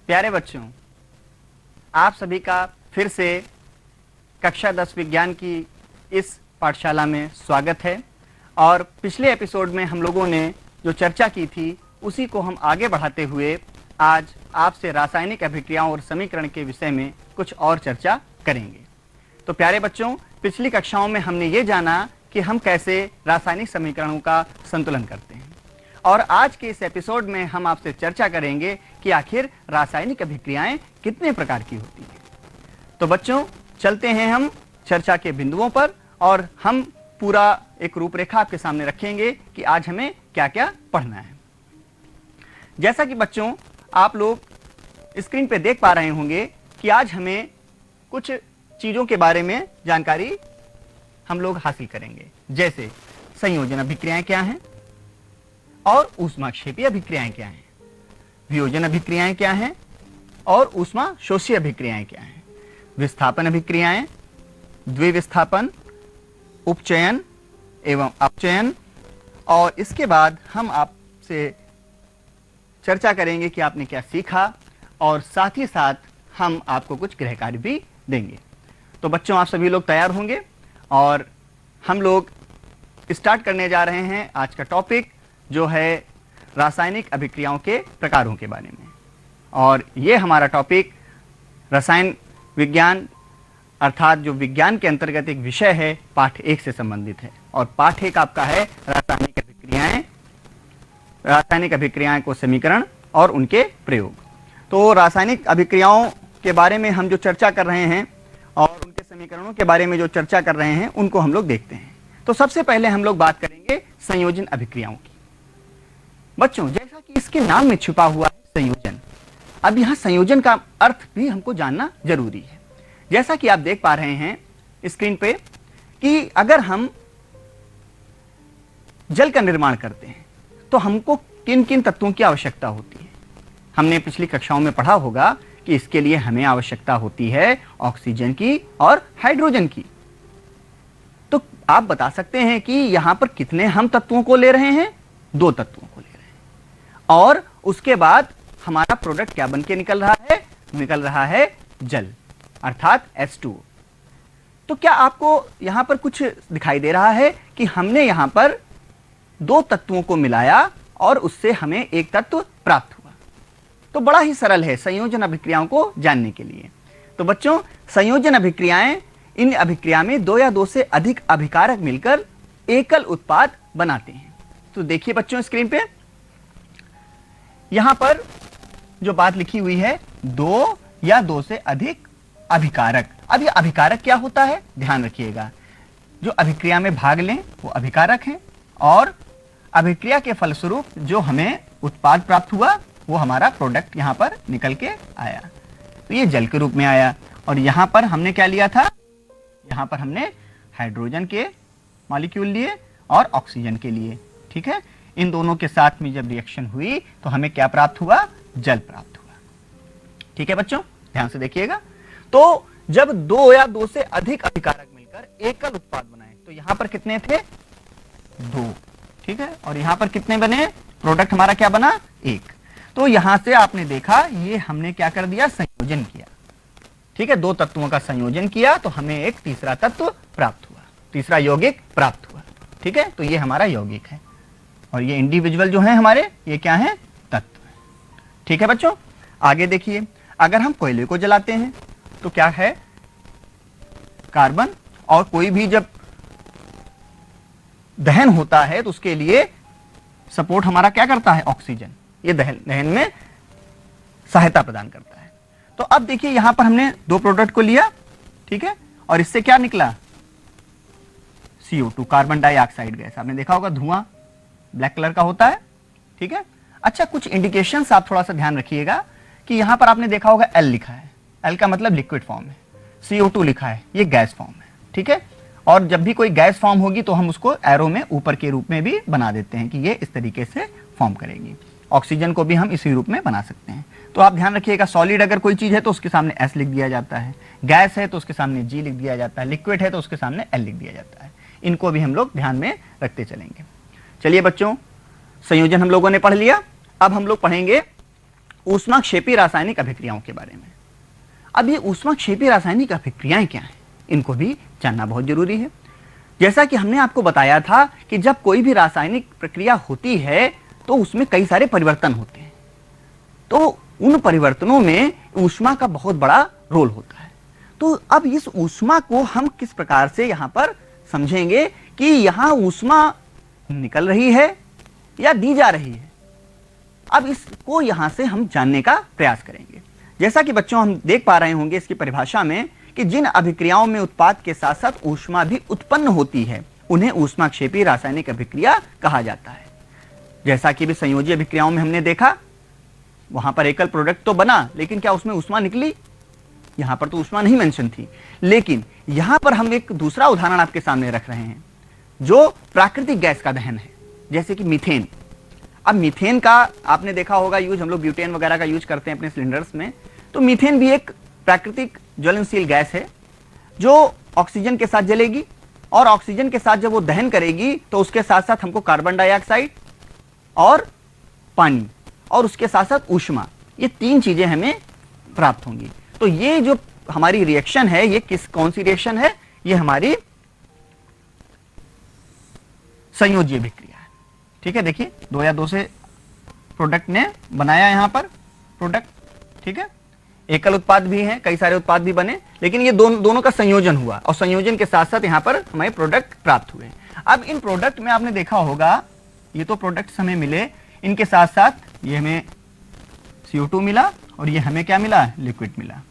प्यारे बच्चों, आप सभी का फिर से कक्षा 10 विज्ञान की इस पाठशाला में स्वागत है। और पिछले एपिसोड में हम लोगों ने जो चर्चा की थी उसी को हम आगे बढ़ाते हुए आज आपसे रासायनिक अभिक्रियाओं और समीकरण के विषय में कुछ और चर्चा करेंगे। तो प्यारे बच्चों, पिछली कक्षाओं में हमने ये जाना कि हम कैसे रासायनिक समीकरणों का संतुलन करते हैं, और आज के इस एपिसोड में हम आपसे चर्चा करेंगे कि आखिर रासायनिक अभिक्रियाएं कितने प्रकार की होती हैं। तो बच्चों, चलते हैं हम चर्चा के बिंदुओं पर, और हम पूरा एक रूपरेखा आपके सामने रखेंगे कि आज हमें क्या क्या पढ़ना है। जैसा कि बच्चों आप लोग स्क्रीन पे देख पा रहे होंगे कि आज हमें कुछ चीजों के बारे में जानकारी हम लोग हासिल करेंगे, जैसे संयोजन अभिक्रियाएं क्या हैं, और ऊष्माक्षेपीय अभिक्रियाएं क्या हैं, वियोजन अभिक्रियाएं क्या हैं, और ऊष्मा शोषी अभिक्रियाएं क्या हैं, विस्थापन अभिक्रियाएं, द्विविस्थापन, उपचयन एवं अपचयन। और इसके बाद हम आपसे चर्चा करेंगे कि आपने क्या सीखा, और साथ ही साथ हम आपको कुछ गृह कार्य भी देंगे। तो बच्चों, आप सभी लोग तैयार होंगे, और हम लोग स्टार्ट करने जा रहे हैं आज का टॉपिक, जो है रासायनिक अभिक्रियाओं के प्रकारों के बारे में। और ये हमारा टॉपिक रसायन विज्ञान अर्थात जो विज्ञान के अंतर्गत एक विषय है, पाठ 1 से संबंधित है। और पाठ 1 आपका है रासायनिक अभिक्रियाएं को समीकरण और उनके प्रयोग। तो रासायनिक अभिक्रियाओं के बारे में हम जो चर्चा कर रहे हैं और उनके समीकरणों के बारे में जो चर्चा कर रहे हैं, उनको हम लोग देखते हैं। तो सबसे पहले हम लोग बात करेंगे संयोजन अभिक्रियाओं की। बच्चों, जैसा कि इसके नाम में छुपा हुआ है संयोजन, अब यहां संयोजन का अर्थ भी हमको जानना जरूरी है। जैसा कि आप देख पा रहे हैं स्क्रीन पे कि अगर हम जल का निर्माण करते हैं तो हमको किन किन तत्वों की आवश्यकता होती है। हमने पिछली कक्षाओं में पढ़ा होगा कि इसके लिए हमें आवश्यकता होती है ऑक्सीजन की और हाइड्रोजन की। तो आप बता सकते हैं कि यहां पर कितने हम तत्वों को ले रहे हैं? 2 तत्वों को ले रहे हैं। और उसके बाद हमारा प्रोडक्ट क्या बन के निकल रहा है? निकल रहा है जल, अर्थात H2O। तो क्या आपको यहां पर कुछ दिखाई दे रहा है कि हमने यहां पर 2 तत्वों को मिलाया और उससे हमें एक तत्व प्राप्त हुआ? तो बड़ा ही सरल है संयोजन अभिक्रियाओं को जानने के लिए। तो बच्चों, संयोजन अभिक्रियाएं, इन अभिक्रिया में 2 या 2 से अधिक अभिकारक मिलकर एकल उत्पाद बनाते हैं। तो देखिए बच्चों स्क्रीन पे यहां पर जो बात लिखी हुई है, 2 या 2 से अधिक अभिकारक। अब ये अभिकारक क्या होता है, ध्यान रखिएगा। जो अभिक्रिया में भाग लें वो अभिकारक हैं, और अभिक्रिया के फलस्वरूप जो हमें उत्पाद प्राप्त हुआ वो हमारा प्रोडक्ट यहां पर निकल के आया। तो ये जल के रूप में आया। और यहां पर हमने क्या लिया था? यहां पर हमने हाइड्रोजन के मॉलिक्यूल लिए और ऑक्सीजन के लिए। ठीक है, इन दोनों के साथ में जब रिएक्शन हुई तो हमें क्या प्राप्त हुआ? जल प्राप्त हुआ। ठीक है बच्चों, ध्यान से देखिएगा। तो जब 2 या 2 से अधिक अभिकारक मिलकर एकल उत्पाद बनाए, तो यहां पर कितने थे? 2। ठीक है, और यहां पर कितने बने? प्रोडक्ट हमारा क्या बना? 1। तो यहां से आपने देखा, ये हमने क्या कर दिया? संयोजन किया। ठीक है, 2 तत्वों का संयोजन किया तो हमें एक तीसरा तत्व प्राप्त हुआ, तीसरा यौगिक प्राप्त हुआ। ठीक है, तो ये हमारा यौगिक है, और ये इंडिविजुअल जो है हमारे, ये क्या है? तत्व। ठीक है बच्चों, आगे देखिए। अगर हम कोयले को जलाते हैं तो क्या है? कार्बन। और कोई भी जब दहन होता है तो उसके लिए सपोर्ट हमारा क्या करता है? ऑक्सीजन। ये दहन में सहायता प्रदान करता है। तो अब देखिए यहां पर हमने 2 प्रोडक्ट को लिया, ठीक है, और इससे क्या निकला? CO2, carbon dioxide gas. आपने देखा होगा धुआं ब्लैक कलर का होता है। ठीक है, अच्छा, कुछ इंडिकेशंस आप थोड़ा सा ध्यान रखिएगा कि यहां पर आपने देखा होगा L लिखा है। L का मतलब लिक्विड फॉर्म है। CO2 लिखा है, ये गैस फॉर्म है। ठीक है, और जब भी कोई गैस फॉर्म होगी तो हम उसको एरो में ऊपर के रूप में भी बना देते हैं कि ये इस तरीके से फॉर्म करेगी। ऑक्सीजन को भी हम इसी रूप में बना सकते हैं। तो आप ध्यान रखिएगा, सॉलिड अगर कोई चीज है तो उसके सामने S लिख दिया जाता है, गैस है तो उसके सामने G लिख दिया जाता है, लिक्विड है तो उसके सामने L लिख दिया जाता है। इनको भी हम लोग ध्यान में रखते चलेंगे। चलिए बच्चों, संयोजन हम लोगों ने पढ़ लिया। अब हम लोग पढ़ेंगे ऊष्माक्षेपी रासायनिक अभिक्रियाओं के बारे में। अब ये ऊष्माक्षेपी रासायनिक अभिक्रियाएं क्या हैं, इनको भी जानना बहुत जरूरी है। जैसा कि हमने आपको बताया था कि जब कोई भी रासायनिक प्रक्रिया होती है तो उसमें कई सारे परिवर्तन होते हैं, तो उन परिवर्तनों में ऊष्मा का बहुत बड़ा रोल होता है। तो अब इस ऊष्मा को हम किस प्रकार से यहां पर समझेंगे कि यहां ऊष्मा निकल रही है या दी जा रही है। अब इसको यहां से हम जानने का प्रयास करेंगे। जैसा कि बच्चों हम देख पा रहे होंगे इसकी परिभाषा में कि जिन अभिक्रियाओं में उत्पाद के साथ साथ ऊष्मा भी उत्पन्न होती है उन्हें ऊष्माक्षेपी रासायनिक अभिक्रिया कहा जाता है। जैसा कि भी संयोजी अभिक्रियाओं में हमने देखा, वहां पर एकल प्रोडक्ट तो बना, लेकिन क्या उसमें ऊष्मा निकली? यहां पर तो ऊष्मा नहीं मेंशन थी। लेकिन यहां पर हम एक दूसरा उदाहरण आपके सामने रख रहे हैं जो प्राकृतिक गैस का दहन है, जैसे कि मीथेन। अब मीथेन का आपने देखा होगा यूज, हम लोग ब्यूटेन वगैरह का यूज करते हैं अपने सिलेंडर्स में। तो मीथेन भी एक प्राकृतिक ज्वलनशील गैस है जो ऑक्सीजन के साथ जलेगी, और ऑक्सीजन के साथ जब वो दहन करेगी तो उसके साथ साथ हमको कार्बन डाइऑक्साइड और पानी और उसके साथ साथ ऊष्मा, ये तीन चीजें हमें प्राप्त होंगी। तो ये जो हमारी रिएक्शन है, ये कौन सी रिएक्शन है? ये हमारी संयोजी अभिक्रिया है। ठीक है, देखिए 2 या 2 से प्रोडक्ट ने बनाया यहां पर प्रोडक्ट। ठीक है, एकल उत्पाद भी हैं, कई सारे उत्पाद भी बने, लेकिन ये दोनों का संयोजन हुआ और संयोजन के साथ साथ यहां पर हमें प्रोडक्ट प्राप्त हुए। अब इन प्रोडक्ट में आपने देखा होगा, ये तो प्रोडक्ट्स हमें मिले, इनके साथ साथ ये हमें CO2 मिला और ये हमें क्या मिला? लिक्विड मिला,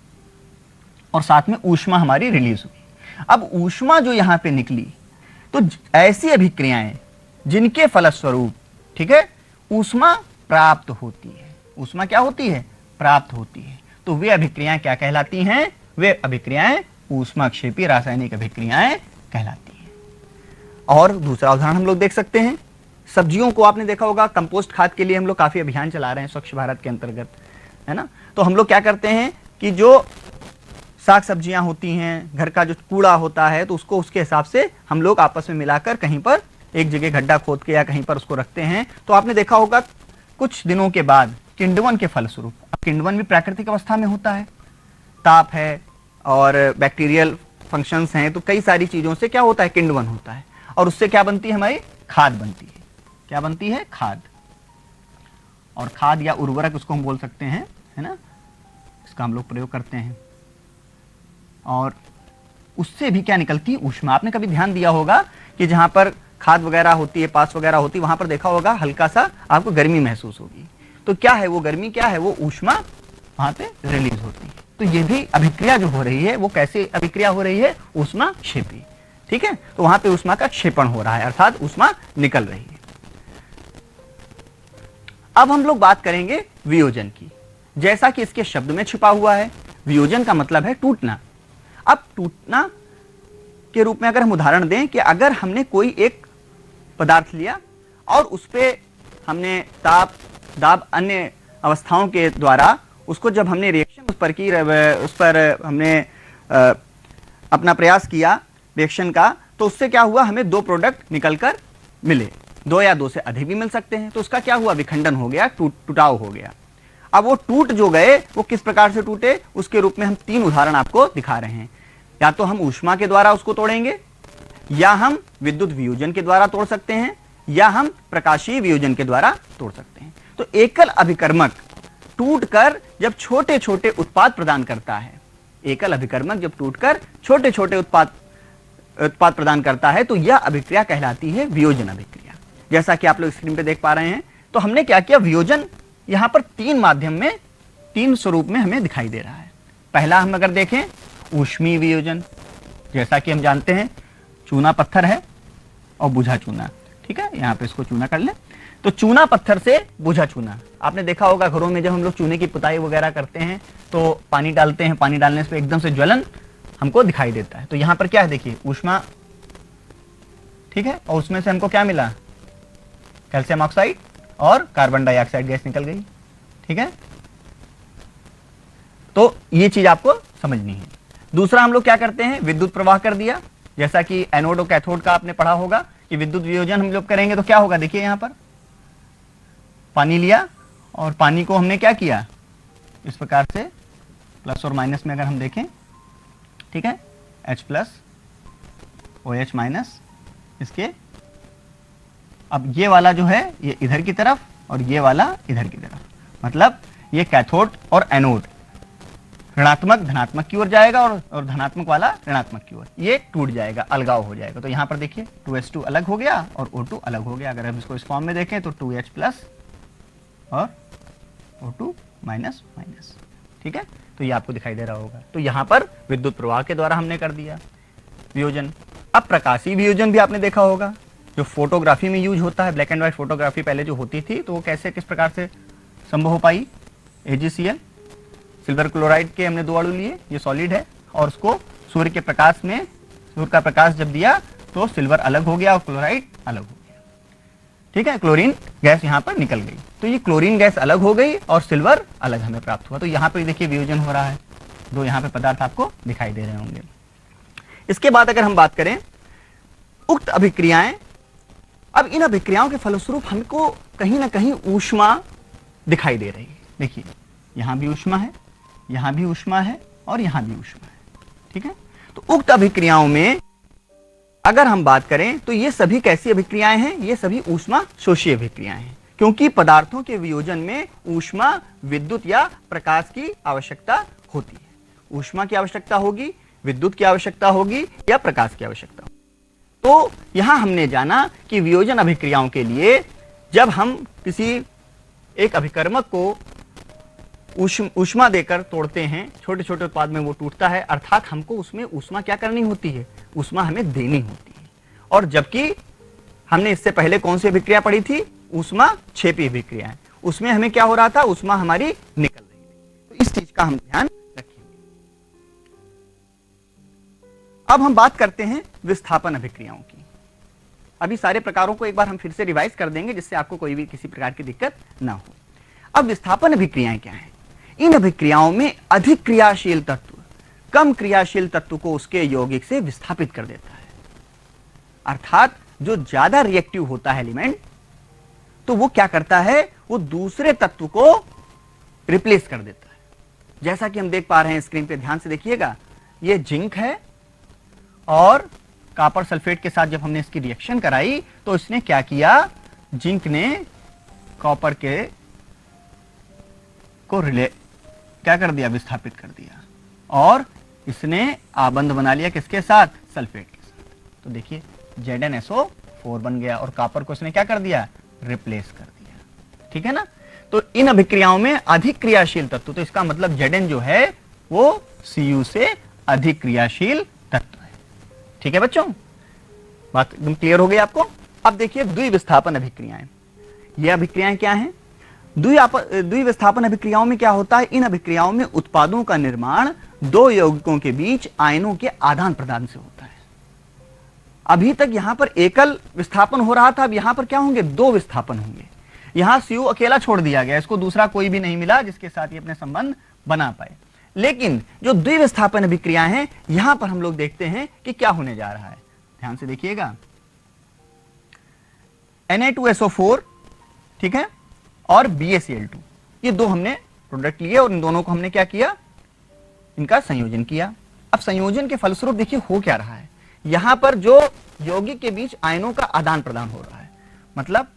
और साथ में ऊष्मा हमारी रिलीज हुई। अब ऊष्मा जो यहां पे निकली, तो ऐसी अभिक्रियाएं जिनके फलस्वरूप, ठीक है, ऊष्मा प्राप्त होती है। ऊष्मा क्या होती है? प्राप्त होती है। तो वे अभिक्रियाएं क्या कहलाती हैं? वे अभिक्रियाएं ऊष्माक्षेपी रासायनिक अभिक्रियाएं कहलाती हैं। और दूसरा उदाहरण हम लोग देख सकते हैं, सब्जियों को आपने देखा होगा, कंपोस्ट खाद के लिए हम लोग काफी अभियान चला रहे हैं स्वच्छ भारत के अंतर्गत, है ना। तो हम लोग क्या करते हैं कि जो साग सब्जियां होती हैं, घर का जो कूड़ा होता है, तो उसको उसके हिसाब से हम लोग आपस में मिलाकर कहीं पर एक जगह गड्ढा खोद के या कहीं पर उसको रखते हैं। तो आपने देखा होगा कुछ दिनों के बाद किण्वन के फलस्वरूप, अब किण्वन भी प्राकृतिक अवस्था में होता है, ताप है और बैक्टीरियल फंक्शंस हैं, तो कई सारी चीजों से क्या होता है? किण्वन होता है, और उससे क्या बनती है? हमारी खाद बनती है। क्या बनती है? खाद। और खाद या उर्वरक उसको हम बोल सकते हैं, है ना, इसका हम लोग प्रयोग करते हैं। और उससे भी क्या निकलती है? ऊष्मा। आपने कभी ध्यान दिया होगा कि जहां पर खाद वगैरह होती है, पास वगैरह होती है, वहां पर देखा होगा हल्का सा आपको गर्मी महसूस होगी। तो क्या है वो गर्मी? क्या है वो? ऊष्मा वहां पे रिलीज होती है। तो ये भी अभिक्रिया जो हो रही है वो कैसे अभिक्रिया हो रही है? ऊष्माक्षेपी। ठीक है, तो वहां पे ऊष्मा का क्षेपण हो रहा है, अर्थात ऊष्मा निकल रही है। अब हम लोग बात करेंगे वियोजन की। जैसा कि इसके शब्द में छिपा हुआ है, वियोजन का मतलब है टूटना। अब टूटना के रूप में अगर हम उदाहरण दें कि अगर हमने कोई एक पदार्थ लिया और उस पे हमने ताप, दाब, अन्य अवस्थाओं के द्वारा उसको जब हमने रिएक्शन उस पर हमने अपना प्रयास किया रिएक्शन का, तो उससे क्या हुआ? हमें 2 प्रोडक्ट निकलकर मिले। 2 या 2 से अधिक भी मिल सकते हैं। तो उसका क्या हुआ? विखंडन हो गया, टूटाव हो गया। अब वो टूट जो गए वो किस प्रकार से टूटे, उसके रूप में हम 3 उदाहरण आपको दिखा रहे हैं। या तो हम ऊष्मा के द्वारा उसको तोड़ेंगे, या हम विद्युत वियोजन के द्वारा तोड़ सकते हैं, या हम प्रकाशीय वियोजन के द्वारा तोड़ सकते हैं। तो एकल अभिकर्मक टूटकर जब छोटे छोटे उत्पाद प्रदान करता है, एकल अभिकर्मक जब टूटकर छोटे छोटे उत्पाद प्रदान करता है, तो यह अभिक्रिया कहलाती है वियोजन अभिक्रिया। जैसा कि आप लोग स्क्रीन पे देख पा रहे हैं, तो हमने क्या किया? वियोजन यहां पर 3 माध्यम में, 3 स्वरूप में हमें दिखाई दे रहा है। पहला हम अगर देखें ऊष्मीय वियोजन, जैसा कि हम जानते हैं चूना पत्थर है और बुझा चूना। ठीक है, यहां पे इसको चूना कर ले। तो चूना पत्थर से बुझा चूना, आपने देखा होगा घरों में जब हम लोग चूने की पुताई वगैरह करते हैं तो पानी डालते हैं, पानी डालने से एकदम से ज्वलन हमको दिखाई देता है। तो यहां पर क्या है? देखिए ऊष्मा, ठीक है, और उसमें से हमको क्या मिला? कैल्शियम ऑक्साइड और कार्बन डाइऑक्साइड गैस निकल गई। ठीक है, तो ये चीज आपको समझनी है। दूसरा हम लोग क्या करते हैं? विद्युत प्रवाह कर दिया। जैसा कि एनोड और कैथोड का आपने पढ़ा होगा कि विद्युत वियोजन हम लोग करेंगे तो क्या होगा? देखिए यहां पर पानी लिया और पानी को हमने क्या किया? इस प्रकार से प्लस और माइनस में अगर हम देखें, ठीक है, H प्लस OH माइनस, इसके अब ये वाला जो है ये इधर की तरफ और ये वाला इधर की तरफ, मतलब ये कैथोड और एनोड ऋणात्मक धनात्मक की ओर जाएगा और धनात्मक वाला ऋणात्मक की ओर, ये टूट जाएगा, अलगाव हो जाएगा। तो यहाँ पर देखिए 2H2 अलग हो गया और O2 अलग हो गया। अगर हम इसको इस फॉर्म में देखें तो 2H प्लस और O2 माइनस माइनस, ठीक है, तो ये आपको दिखाई दे रहा होगा। तो यहाँ पर विद्युत प्रवाह के द्वारा हमने कर दिया वियोजन। अब प्रकाशीय वियोजन भी आपने देखा होगा, जो फोटोग्राफी में यूज होता है, ब्लैक एंड व्हाइट फोटोग्राफी पहले जो होती थी, तो वो कैसे किस प्रकार से संभव हो पाई। AgCl, सिल्वर क्लोराइड के हमने 2 अणु लिए, ये सॉलिड है, और उसको सूर्य के प्रकाश में, सूर्य का प्रकाश जब दिया तो सिल्वर अलग हो गया और क्लोराइड अलग हो गया, ठीक है, क्लोरीन गैस यहाँ पर निकल गई। तो ये क्लोरीन गैस अलग हो गई और सिल्वर अलग हमें प्राप्त हुआ। तो यहाँ पर देखिए वियोजन हो रहा है, 2 यहाँ पे पदार्थ आपको दिखाई दे रहे होंगे। इसके बाद अगर हम बात करें उक्त अभिक्रियाएं, अब इन अभिक्रियाओं के फलस्वरूप हमको कहीं ना कहीं ऊष्मा दिखाई दे रही है। देखिए यहां भी ऊष्मा है, यहां भी ऊष्मा है और यहां भी ऊष्मा है, ठीक है। तो उक्त अभिक्रियाओं में अगर हम बात करें तो ये सभी कैसी अभिक्रियाएं हैं, ये सभी ऊष्मा शोषी अभिक्रियाएं हैं, क्योंकि पदार्थों के वियोजन में ऊष्मा, विद्युत या प्रकाश की आवश्यकता होती है। ऊष्मा की आवश्यकता होगी, विद्युत की आवश्यकता होगी या प्रकाश की आवश्यकता होगी। तो यहां हमने जाना कि वियोजन अभिक्रियाओं के लिए जब हम किसी एक अभिकर्मक को ऊष्मा देकर तोड़ते हैं, छोटे छोटे उत्पाद में वो टूटता है, अर्थात हमको उसमें ऊष्मा क्या करनी होती है, ऊष्मा हमें देनी होती है। और जबकि हमने इससे पहले कौन सी अभिक्रिया पढ़ी थी, ऊष्मा क्षेपी अभिक्रिया है, उसमें हमें क्या हो रहा था, ऊष्मा हमारी निकल रही थी। तो इस चीज का हम ध्यान रखेंगे। अब हम बात करते हैं विस्थापन अभिक्रियाओं की। अभी सारे प्रकारों को एक बार हम फिर से रिवाइज कर देंगे, जिससे आपको कोई भी किसी प्रकार की दिक्कत ना हो। अब विस्थापन अभिक्रियाएं क्या हैं? इन अभिक्रियाओं में अधिक क्रियाशील तत्व कम क्रियाशील तत्व को उसके यौगिक से विस्थापित कर देता है। अर्थात जो ज्यादा रिएक्टिव होता है एलिमेंट, तो वो क्या करता है, वो दूसरे तत्व को रिप्लेस कर देता है। जैसा कि हम देख पा रहे हैं स्क्रीन पे, ध्यान से देखिएगा, ये जिंक है और कॉपर सल्फेट के साथ जब हमने इसकी रिएक्शन कराई तो इसने क्या किया, जिंक ने कॉपर के को क्या कर दिया, विस्थापित कर दिया, और इसने आबंध बना लिया किसके साथ, सल्फेट के साथ। तो देखिए ZnSO4 बन गया और कॉपर को इसने क्या कर दिया, रिप्लेस कर दिया, ठीक है ना। तो इन अभिक्रियाओं में अधिक क्रियाशील तत्व, तो इसका मतलब Zn जो है वो Cu से अधिक क्रियाशील तत्व है, ठीक है बच्चों, बात एकदम क्लियर हो गई आपको। अब देखिए द्विविस्थापन अभिक्रियाएं, ये अभिक्रियाएं क्या हैं? द्विविस्थापन अभिक्रियाओं में क्या होता है, इन अभिक्रियाओं में उत्पादों का निर्माण 2 यौगिकों के बीच आयनों के आदान प्रदान से होता है। अभी तक यहां पर एकल विस्थापन हो रहा था, अब यहां पर क्या होंगे, 2 विस्थापन होंगे। यहां Cu अकेला छोड़ दिया गया, इसको दूसरा कोई भी नहीं मिला जिसके साथ ये अपने संबंध बना पाए। लेकिन जो द्विविस्थापन अभिक्रिया है, यहां पर हम लोग देखते हैं कि क्या होने जा रहा है। ध्यान से देखिएगा, Na2SO4, ठीक है, और BaCl2, ये 2 हमने प्रोडक्ट लिए और इन दोनों को हमने क्या किया, इनका संयोजन किया। अब संयोजन के फलस्वरूप देखिए हो क्या रहा है, यहां पर जो यौगिक के बीच आयनों का आदान प्रदान हो रहा है, मतलब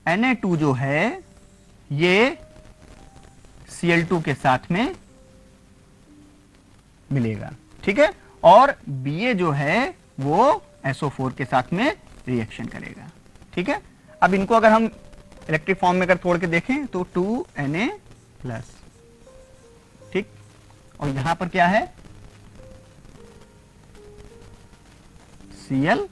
Na2 जो है ये Cl2 के साथ में मिलेगा, ठीक है, और Ba जो है वो SO4 के साथ में रिएक्शन करेगा, ठीक है। अब इनको अगर हम इलेक्ट्रिक फॉर्म में अगर तोड़ के देखें तो 2Na+, ठीक, और यहां पर क्या है, Cl-।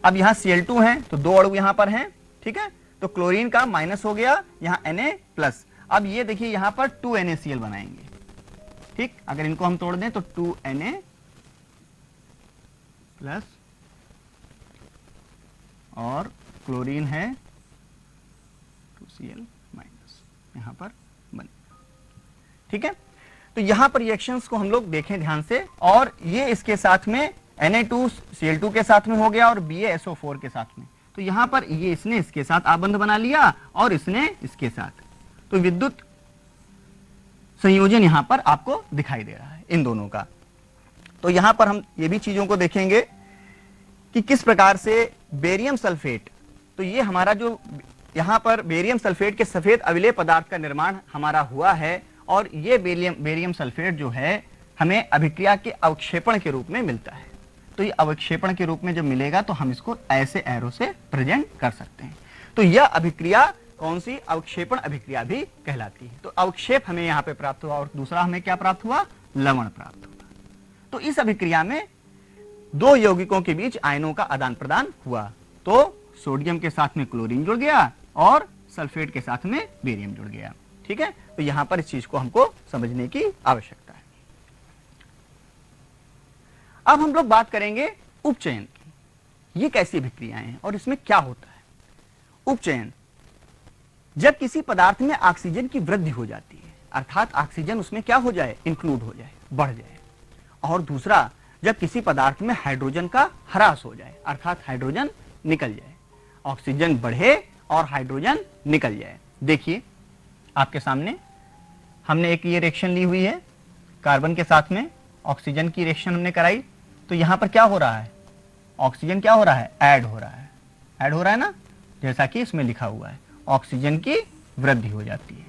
अब यहां Cl2 है तो 2 अणु यहां पर हैं, ठीक है, तो क्लोरीन का माइनस हो गया, यहां Na+। अब ये देखिए यहां पर 2NaCl बनाएंगे, ठीक, अगर इनको हम तोड़ दें तो 2Na+ और क्लोरीन है 2Cl-, यहां पर बन, ठीक है। तो यहां पर रिएक्शंस को हम लोग देखें ध्यान से, और ये इसके साथ में Na2Cl2 के साथ में हो गया और BaSO4 के साथ में, तो यहां पर ये इसने इसके साथ आबंध बना लिया और इसने इसके साथ, तो विद्युत संयोजन यहां पर आपको दिखाई दे रहा है इन दोनों का। तो यहां पर हम ये भी चीजों को देखेंगे कि किस प्रकार से बेरियम सल्फेट, तो ये हमारा जो यहां पर बेरियम सल्फेट के सफेद अविलेय पदार्थ का निर्माण हमारा हुआ है, और ये बेरियम सल्फेट जो है हमें अभिक्रिया के अवक्षेपण के रूप में मिलता है। तो ये अवक्षेपण के रूप में जब मिलेगा तो हम इसको ऐसे एरो से प्रेजेंट कर सकते हैं। तो यह अभिक्रिया कौन सी, अवक्षेपण अभिक्रिया भी कहलाती है। तो अवक्षेप हमें यहाँ पे प्राप्त हुआ, और दूसरा हमें क्या प्राप्त हुआ, लवण प्राप्त हुआ। तो इस अभिक्रिया में दो यौगिकों के बीच आयनों का आदान प्रदान हुआ। तो सोडियम के साथ में क्लोरीन जुड़ गया और सल्फेट के साथ में बेरियम जुड़ गया। ठीक है, तो यहां पर इस चीज को हमको समझने की आवश्यकता है। अब हम लोग बात करेंगे उपचयन की। ये कैसी अभिक्रियाएं हैं और इसमें क्या होता है। उपचयन, जब किसी पदार्थ में ऑक्सीजन की वृद्धि हो जाती है, अर्थात ऑक्सीजन उसमें क्या हो जाए, इंक्लूड हो जाए, बढ़ जाए। और दूसरा, जब किसी पदार्थ में हाइड्रोजन का ह्रास हो जाए, अर्थात हाइड्रोजन निकल जाए। ऑक्सीजन बढ़े और हाइड्रोजन निकल जाए। देखिए आपके सामने हमने एक ये रिएक्शन ली हुई है, कार्बन के साथ में ऑक्सीजन की रिएक्शन हमने कराई। तो यहां पर क्या हो रहा है, ऑक्सीजन क्या हो रहा है, ऐड हो रहा है, ऐड हो रहा है ना, जैसा कि इसमें लिखा हुआ है, ऑक्सीजन की वृद्धि हो जाती है।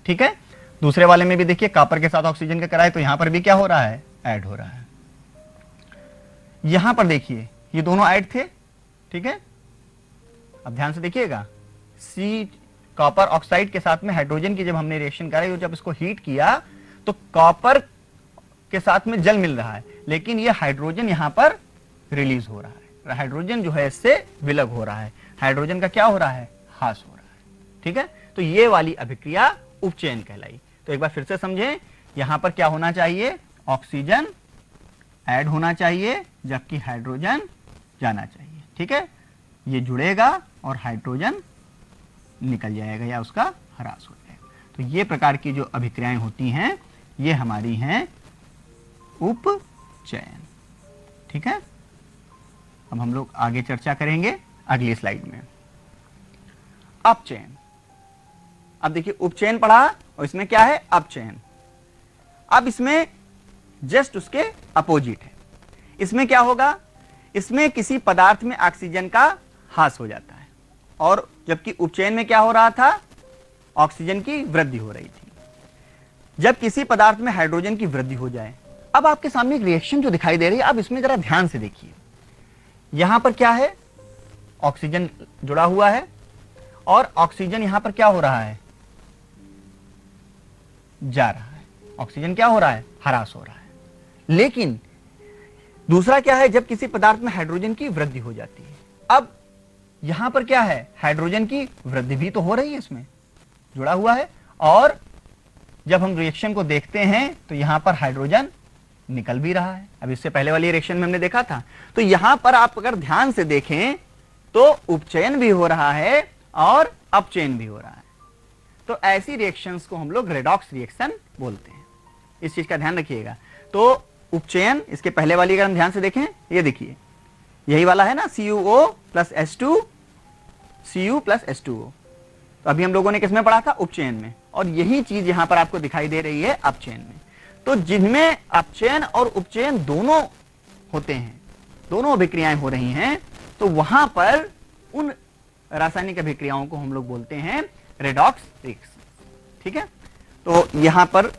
ठीक है, दूसरे वाले में भी देखिए कॉपर के साथ ऑक्सीजन का कराए तो यहां पर भी क्या हो रहा है, ऐड हो रहा है। यहां पर देखिए ये दोनों ऐड थे। ठीक है, अब ध्यान से देखिएगा, सी कॉपर ऑक्साइड के साथ में हाइड्रोजन की जब हमने रिएक्शन कराई और जब इसको हीट किया तो कॉपर के साथ में जल मिल रहा है, लेकिन ये हाइड्रोजन यहां पर रिलीज हो रहा है, हाइड्रोजन जो है इससे विलग हो रहा है, हाइड्रोजन का क्या हो रहा है, ह्रास हो रहा है। ठीक है, तो ये वाली अभिक्रिया उपचयन कहलाई। तो एक बार फिर से समझें, यहां पर क्या होना चाहिए, ऑक्सीजन ऐड होना चाहिए जबकि हाइड्रोजन जाना चाहिए। ठीक है, ये जुड़ेगा और हाइड्रोजन निकल जाएगा या उसका ह्रास हो जाएगा। तो ये प्रकार की जो अभिक्रियाएं होती हैं ये हमारी हैं उपचयन। ठीक है, अब हम लोग आगे चर्चा करेंगे अगली स्लाइड में। अपचयन, अब देखिए उपचयन पढ़ा और इसमें क्या है, अपचयन। अब इसमें जस्ट उसके अपोजिट है। इसमें क्या होगा, इसमें किसी पदार्थ में ऑक्सीजन का ह्रास हो जाता है, और जबकि उपचयन में क्या हो रहा था, ऑक्सीजन की वृद्धि हो रही थी। जब किसी पदार्थ में हाइड्रोजन की वृद्धि हो जाए, अब आपके सामने एक रिएक्शन जो दिखाई दे रही है, अब इसमें जरा ध्यान से देखिए। यहां पर क्या है, ऑक्सीजन जुड़ा हुआ है और ऑक्सीजन यहां पर क्या हो रहा है, जा रहा है, ऑक्सीजन क्या हो रहा है, ह्रास हो रहा है। लेकिन दूसरा क्या है, जब किसी पदार्थ में हाइड्रोजन की वृद्धि हो जाती है, अब यहां पर क्या है, हाइड्रोजन की वृद्धि भी तो हो रही है, इसमें जुड़ा हुआ है, और जब हम रिएक्शन को देखते हैं तो यहां पर हाइड्रोजन निकल भी रहा है। अब इससे पहले वाली रिएक्शन में हमने देखा था। तो यहां पर आप अगर ध्यान से देखें तो उपचयन भी हो रहा है और अपचयन भी हो रहा है। तो ऐसी रिएक्शंस को हम लोग रेडॉक्स रिएक्शन बोलते हैं, इस चीज का ध्यान रखिएगा। तो उपचयन, इसके पहले वाली अगर हम ध्यान से देखें, ये देखिए यही वाला है ना, CuO plus H2 Cu plus H2O। तो अभी हम लोगों ने किसमें पढ़ा था, उपचयन में, और यही चीज यहां पर आपको दिखाई दे रही है अपचयन में। तो जिनमें अपचयन और उपचयन दोनों होते हैं, दोनों अभिक्रियाएं हो रही हैं, तो वहां पर उन रासायनिक अभिक्रियाओं को हम लोग बोलते हैं रेडॉक्स रिएक्शन। ठीक है, तो यहां पर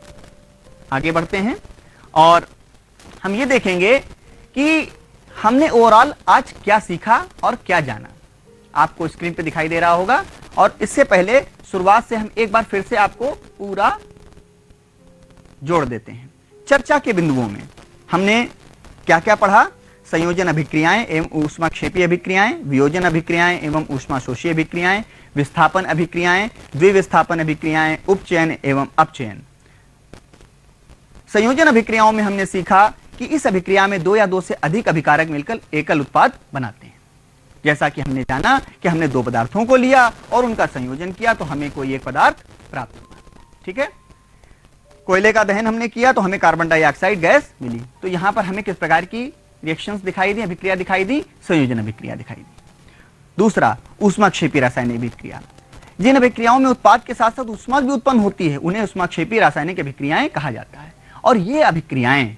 आगे बढ़ते हैं और हम ये देखेंगे कि हमने ओवरऑल आज क्या सीखा और क्या जाना। आपको स्क्रीन पे दिखाई दे रहा होगा, और इससे पहले शुरुआत से हम एक बार फिर से आपको पूरा जोड़ देते हैं। चर्चा के बिंदुओं में हमने क्या क्या पढ़ा, संयोजन अभिक्रियाएं एवं ऊष्माक्षेपी अभिक्रियाएं, वियोजन अभिक्रियाएं एवं ऊष्माशोषी अभिक्रियाएं, विस्थापन अभिक्रियाएं, द्विविस्थापन अभिक्रियाएं, उपचयन एवं अपचयन। संयोजन अभिक्रियाओं में हमने सीखा कि इस अभिक्रिया में दो या दो से अधिक अभिकारक मिलकर एकल उत्पाद बनाते हैं। जैसा कि हमने जाना कि हमने दो पदार्थों को लिया और उनका संयोजन किया तो हमें कोई एक पदार्थ प्राप्त हुआ। ठीक है, कोयले का दहन हमने किया तो हमें कार्बन डाइऑक्साइड गैस मिली। तो यहां पर हमें किस प्रकार की रिएक्शंस दिखाई दी, अभिक्रिया दिखाई दी, संयोजन अभिक्रिया दिखाई दी। दूसरा, ऊष्माक्षेपी रासायनिक अभिक्रिया, जिन अभिक्रियाओं में उत्पाद के साथ साथ ऊष्मा भी उत्पन्न होती है उन्हें ऊष्माक्षेपी रासायनिक अभिक्रियाएं कहा जाता है। और ये अभिक्रियाएं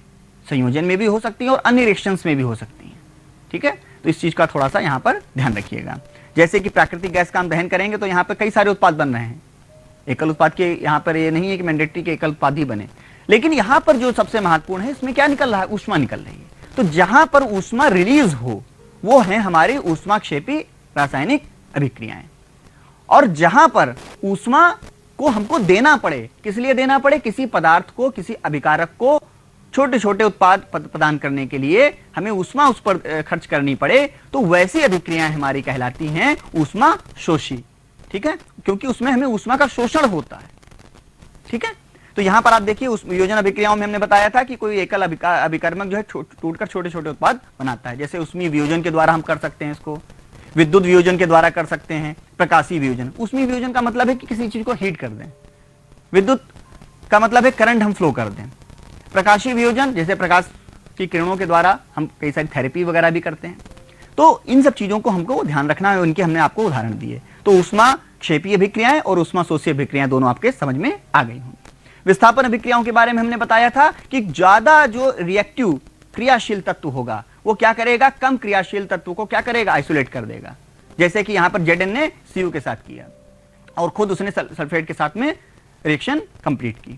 संयोजन में भी हो सकती हैं और अन्य रिएक्शंस में भी हो सकती हैं। ठीक है, तो इस चीज का थोड़ा सा यहाँ पर ध्यान रखिएगा। जैसे कि प्राकृतिक गैस का हम दहन करेंगे तो यहाँ पर कई सारे उत्पाद बन रहे हैं, एकल उत्पाद के यहाँ पर ये नहीं है कि मैंडेटरी के एकल उत्पाद ही बने, लेकिन यहाँ पर जो सबसे महत्वपूर्ण है इसमें क्या निकल रहा है, ऊष्मा निकल रही है। तो जहां पर ऊष्मा रिलीज हो वो है हमारी ऊष्माक्षेपी रासायनिक अभिक्रियाएं। और जहां पर ऊष्मा को हमको देना पड़े, किस लिए देना पड़े, किसी पदार्थ को, किसी अभिकारक को छोटे छोटे उत्पाद प्रदान करने के लिए हमें ऊष्मा उस पर खर्च करनी पड़े, तो वैसी अभिक्रियाएं हमारी कहलाती हैं ऊष्मा शोषी। ठीक है, क्योंकि उसमें हमें ऊष्मा का शोषण होता है। ठीक है, तो यहां पर आप देखिए उस वियोजन अभिक्रियाओं में हमने बताया था कि कोई एकल अभिकर्मक जो है टूटकर छोटे छोटे उत्पाद बनाता है। जैसे ऊष्मीय वियोजन के द्वारा हम कर सकते हैं इसको, विद्युत वियोजन के द्वारा कर सकते हैं, प्रकाशीय वियोजन। ऊष्मीय वियोजन का मतलब है कि किसी चीज को हीट कर दें, विद्युत का मतलब है करंट हम फ्लो कर दें, प्रकाशीय वियोजन जैसे प्रकाश की किरणों के द्वारा हम कई सारी थेरेपी वगैरह भी करते हैं। तो इन सब चीजों को हमको ध्यान रखना है, उनके हमने आपको उदाहरण दिए। तो ऊष्मा क्षेपीय अभिक्रियाएं और ऊष्मा शोषी अभिक्रियाएं दोनों आपके समझ में आ गई होंगी। विस्थापन अभिक्रियाओं के बारे में हमने बताया था कि ज्यादा जो रिएक्टिव क्रियाशील तत्व होगा वो क्या करेगा, कम क्रियाशील तत्व को क्या करेगा, आइसोलेट कर देगा। जैसे कि यहां पर Zn ने Cu के साथ किया और खुद उसने सल्फेट के साथ में रिएक्शन कंप्लीट की।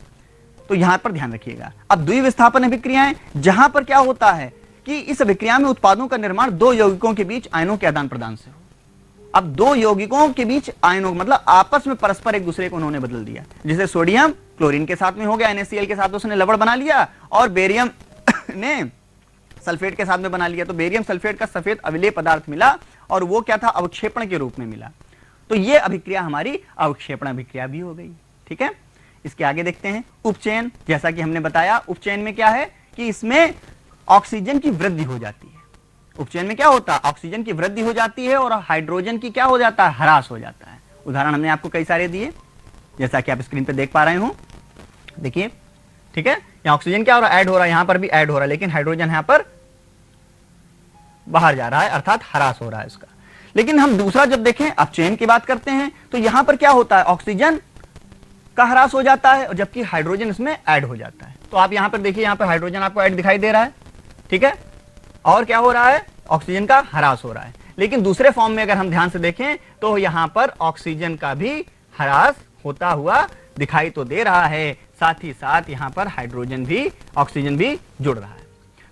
तो यहां पर ध्यान रखिएगा। अब द्विविस्थापन अभिक्रियाएं, जहां पर क्या होता है कि इस अभिक्रिया में उत्पादों का निर्माण दो यौगिकों के बीच आयनों के आदान प्रदान से हो। अब दो यौगिकों के बीच आयनों मतलब आपस में परस्पर एक दूसरे को उन्होंने बदल दिया। जैसे सोडियम क्लोरीन के साथ में हो गया, NaCl के साथ उसने लवण बना लिया, और बेरियम ने सल्फेट के साथ में बना लिया। तो बेरियम सल्फेट का सफेद अवलेय पदार्थ मिला और वो क्या था, अवक्षेपण के रूप में मिला। तो ये अभिक्रिया हमारी अवक्षेपण अभिक्रिया भी हो गई। ठीक है, इसके आगे देखते हैं उपचयन। जैसा कि हमने बताया उपचयन में क्या है कि इसमें ऑक्सीजन की वृद्धि हो जाती है। उपचयन में क्या होता है, ऑक्सीजन की वृद्धि हो जाती है और हाइड्रोजन की क्या हो जाता है, ह्रास हो जाता है। उदाहरण हमने आपको कई सारे दिए, जैसा कि आप स्क्रीन पे देख पा रहे हो। देखिए, ठीक है, यहाँ ऑक्सीजन क्या हो रहा है, ऐड हो रहा है, यहां पर भी ऐड हो रहा है, लेकिन हाइड्रोजन यहां पर बाहर जा रहा है, अर्थात ह्रास हो रहा है इसका। लेकिन हम दूसरा जब देखें, अपचयन की बात करते हैं, तो यहां पर क्या होता है, ऑक्सीजन का ह्रास हो जाता है और जबकि हाइड्रोजन इसमें ऐड हो जाता है। तो आप यहां पर देखिए, यहां पर हाइड्रोजन आपको ऐड दिखाई दे रहा है। ठीक है, और क्या हो रहा है, ऑक्सीजन का ह्रास हो रहा है। लेकिन दूसरे फॉर्म में अगर हम ध्यान से देखें तो यहां पर ऑक्सीजन का भी ह्रास होता हुआ दिखाई तो दे रहा है, साथ ही साथ यहां पर हाइड्रोजन भी, ऑक्सीजन भी जुड़ रहा है।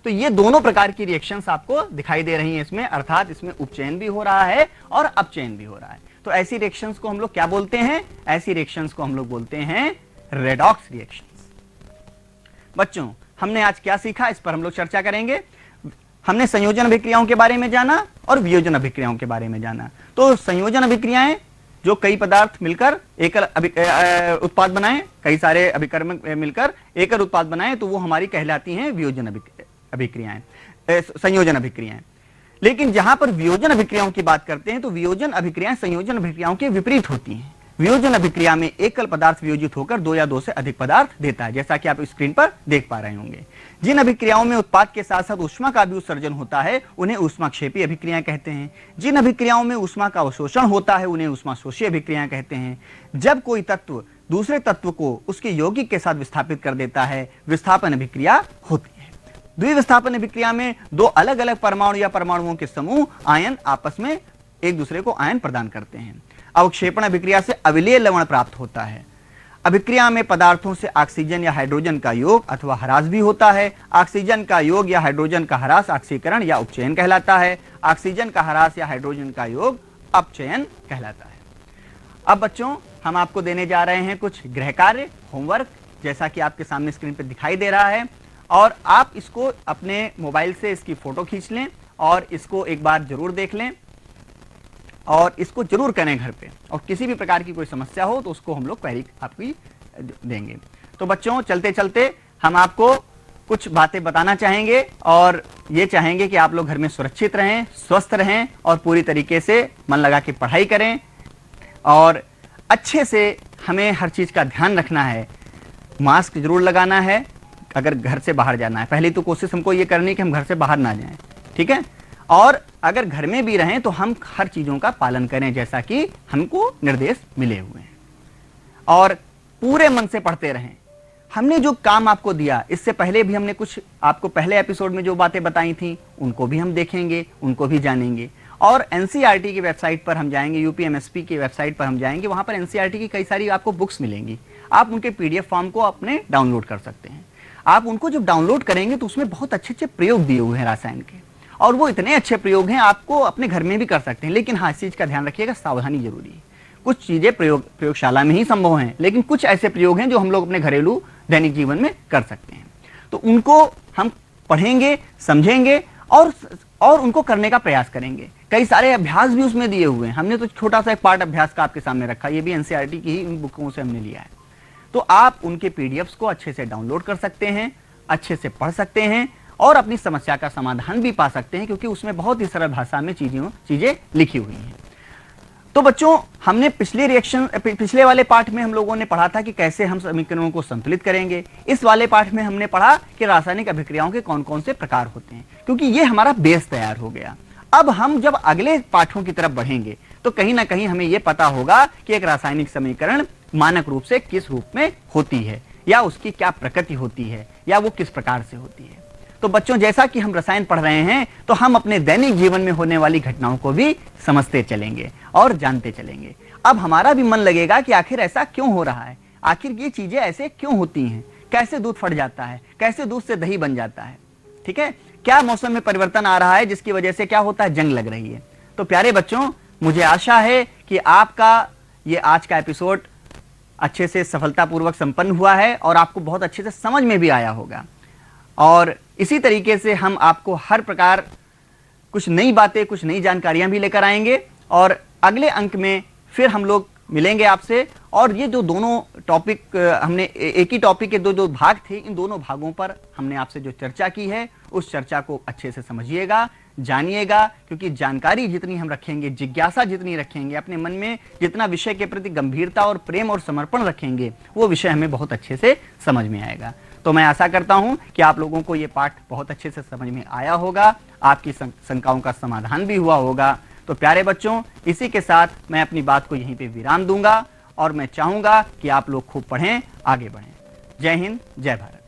तो ये दोनों प्रकार की रिएक्शंस आपको दिखाई दे रही हैं इसमें, अर्थात इसमें उपचयन भी हो रहा है और अपचयन भी हो रहा है। तो ऐसी रिएक्शंस को हम लोग क्या बोलते हैं, ऐसी रिएक्शंस को हम लोग बोलते हैं रेडॉक्स रिएक्शंस। बच्चों, हमने आज क्या सीखा, इस पर हम लोग चर्चा करेंगे। हमने संयोजन अभिक्रियाओं के बारे में जाना और वियोजन अभिक्रियाओं के बारे में जाना। तो संयोजन अभिक्रियाएं जो कई पदार्थ मिलकर एकल उत्पाद बनाएं, कई सारे अभिकर्मक मिलकर एकल उत्पाद बनाएं, तो वो हमारी कहलाती हैं वियोजन अभिक्रियाएं, संयोजन अभिक्रियाएं। लेकिन जहां पर वियोजन अभिक्रियाओं की बात करते हैं तो वियोजन अभिक्रियाएं संयोजन अभिक्रियाओं के विपरीत होती हैं। वियोजन अभिक्रिया में एकल पदार्थ वियोजित होकर दो या दो से अधिक पदार्थ देता है, जैसा कि आप स्क्रीन पर देख पा रहे होंगे। जिन अभिक्रियाओं में उत्पाद के साथ साथ ऊष्मा का भी उत्सर्जन होता है उन्हें ऊष्माक्षेपी अभिक्रियाएं कहते हैं। जिन अभिक्रियाओं में ऊष्मा का अवशोषण होता है उन्हें ऊष्मा शोषी अभिक्रियाएं कहते हैं। जब कोई तत्व दूसरे तत्व को उसके यौगिक के साथ विस्थापित कर देता है, विस्थापन अभिक्रिया होती है। द्विविस्थापन अभिक्रिया में दो अलग अलग परमाणु या परमाणुओं के समूह आयन आपस में एक दूसरे को आयन प्रदान करते हैं। अवक्षेपण अभिक्रिया से अविलेय लवण प्राप्त होता है। अभिक्रिया में पदार्थों से ऑक्सीजन या हाइड्रोजन का योग अथवा ह्रास भी होता है। ऑक्सीजन का योग या हाइड्रोजन का ह्रास ऑक्सीकरण या उपचयन कहलाता है। ऑक्सीजन का ह्रास या हाइड्रोजन का योग अपचयन कहलाता है। अब बच्चों, हम आपको देने जा रहे हैं कुछ गृह कार्य, होमवर्क, जैसा कि आपके सामने स्क्रीन पर दिखाई दे रहा है, और आप इसको अपने मोबाइल से इसकी फोटो खींच लें और इसको एक बार जरूर देख लें और इसको जरूर करें घर पे। और किसी भी प्रकार की कोई समस्या हो तो उसको हम लोग क्वेरी आपकी देंगे। तो बच्चों, चलते चलते हम आपको कुछ बातें बताना चाहेंगे और ये चाहेंगे कि आप लोग घर में सुरक्षित रहें, स्वस्थ रहें और पूरी तरीके से मन लगा के पढ़ाई करें। और अच्छे से हमें हर चीज़ का ध्यान रखना है। मास्क जरूर लगाना है अगर घर से बाहर जाना है। पहली तो कोशिश हमको ये करनी है कि हम घर से बाहर ना जाएं, ठीक है। और अगर घर में भी रहें तो हम हर चीजों का पालन करें जैसा कि हमको निर्देश मिले हुए हैं, और पूरे मन से पढ़ते रहें। हमने जो काम आपको दिया, इससे पहले भी हमने कुछ आपको पहले एपिसोड में जो बातें बताई थी उनको भी हम देखेंगे, उनको भी जानेंगे। और एनसीईआरटी की वेबसाइट पर हम जाएंगे, यूपीएमएसपी की वेबसाइट पर हम जाएंगे, वहां पर एनसीईआरटी की कई सारी आपको बुक्स मिलेंगी। आप उनके पीडीएफ फॉर्म को अपने डाउनलोड कर सकते हैं। आप उनको जब डाउनलोड करेंगे तो उसमें बहुत अच्छे अच्छे प्रयोग दिए हुए हैं रसायन के, और वो इतने अच्छे प्रयोग हैं आपको अपने घर में भी कर सकते हैं। लेकिन हाँ, इस चीज का ध्यान रखिएगा, सावधानी जरूरी है। कुछ चीजें प्रयोगशाला में ही संभव हैं, लेकिन कुछ ऐसे प्रयोग हैं जो हम लोग अपने घरेलू दैनिक जीवन में कर सकते हैं। तो उनको हम पढ़ेंगे, समझेंगे और उनको करने का प्रयास करेंगे। कई सारे अभ्यास भी उसमें दिए हुए हैं। हमने तो छोटा सा एक पार्ट अभ्यास का आपके सामने रखा, ये भी एनसीईआरटी की ही इन बुकों से हमने लिया है। तो आप उनके पीडीएफ्स को अच्छे से डाउनलोड कर सकते हैं, अच्छे से पढ़ सकते हैं और अपनी समस्या का समाधान भी पा सकते हैं, क्योंकि उसमें बहुत ही सरल भाषा में चीजें लिखी हुई हैं। तो बच्चों, हमने पिछले वाले पाठ में हम लोगों ने पढ़ा था कि कैसे हम समीकरणों को संतुलित करेंगे। इस वाले पाठ में हमने पढ़ा कि रासायनिक अभिक्रियाओं के कौन कौन से प्रकार होते हैं, क्योंकि ये हमारा बेस तैयार हो गया। अब हम जब अगले पाठों की तरफ बढ़ेंगे तो कहीं ना कहीं हमें यह पता होगा कि एक रासायनिक समीकरण मानक रूप से किस रूप में होती है, या उसकी क्या प्रकृति होती है, या वो किस प्रकार से होती है। तो बच्चों, जैसा कि हम रसायन पढ़ रहे हैं तो हम अपने दैनिक जीवन में होने वाली घटनाओं को भी समझते चलेंगे और जानते चलेंगे। अब हमारा भी मन लगेगा कि आखिर ऐसा क्यों हो रहा है, आखिर ये चीजें ऐसे क्यों होती हैं, कैसे दूध फट जाता है, कैसे दूध से दही बन जाता है, ठीक है, क्या मौसम में परिवर्तन आ रहा है जिसकी वजह से क्या होता है, जंग लग रही है। तो प्यारे बच्चों, मुझे आशा है कि आपका ये आज का एपिसोड अच्छे से सफलतापूर्वक संपन्न हुआ है और आपको बहुत अच्छे से समझ में भी आया होगा। और इसी तरीके से हम आपको हर प्रकार कुछ नई बातें, कुछ नई जानकारियां भी लेकर आएंगे, और अगले अंक में फिर हम लोग मिलेंगे आपसे। और ये जो दोनों टॉपिक हमने एक ही टॉपिक के दो भाग थे, इन दोनों भागों पर हमने आपसे जो चर्चा की है उस चर्चा को अच्छे से समझिएगा, जानिएगा, क्योंकि जानकारी जितनी हम रखेंगे, जिज्ञासा जितनी रखेंगे, अपने मन में जितना विषय के प्रति गंभीरता और प्रेम और समर्पण रखेंगे, वो विषय हमें बहुत अच्छे से समझ में आएगा। तो मैं आशा करता हूं कि आप लोगों को ये पाठ बहुत अच्छे से समझ में आया होगा, आपकी शंकाओं का समाधान भी हुआ होगा। तो प्यारे बच्चों, इसी के साथ मैं अपनी बात को यहीं पे विराम दूंगा और मैं चाहूंगा कि आप लोग खूब पढ़ें, आगे बढ़ें। जय हिंद, जय भारत।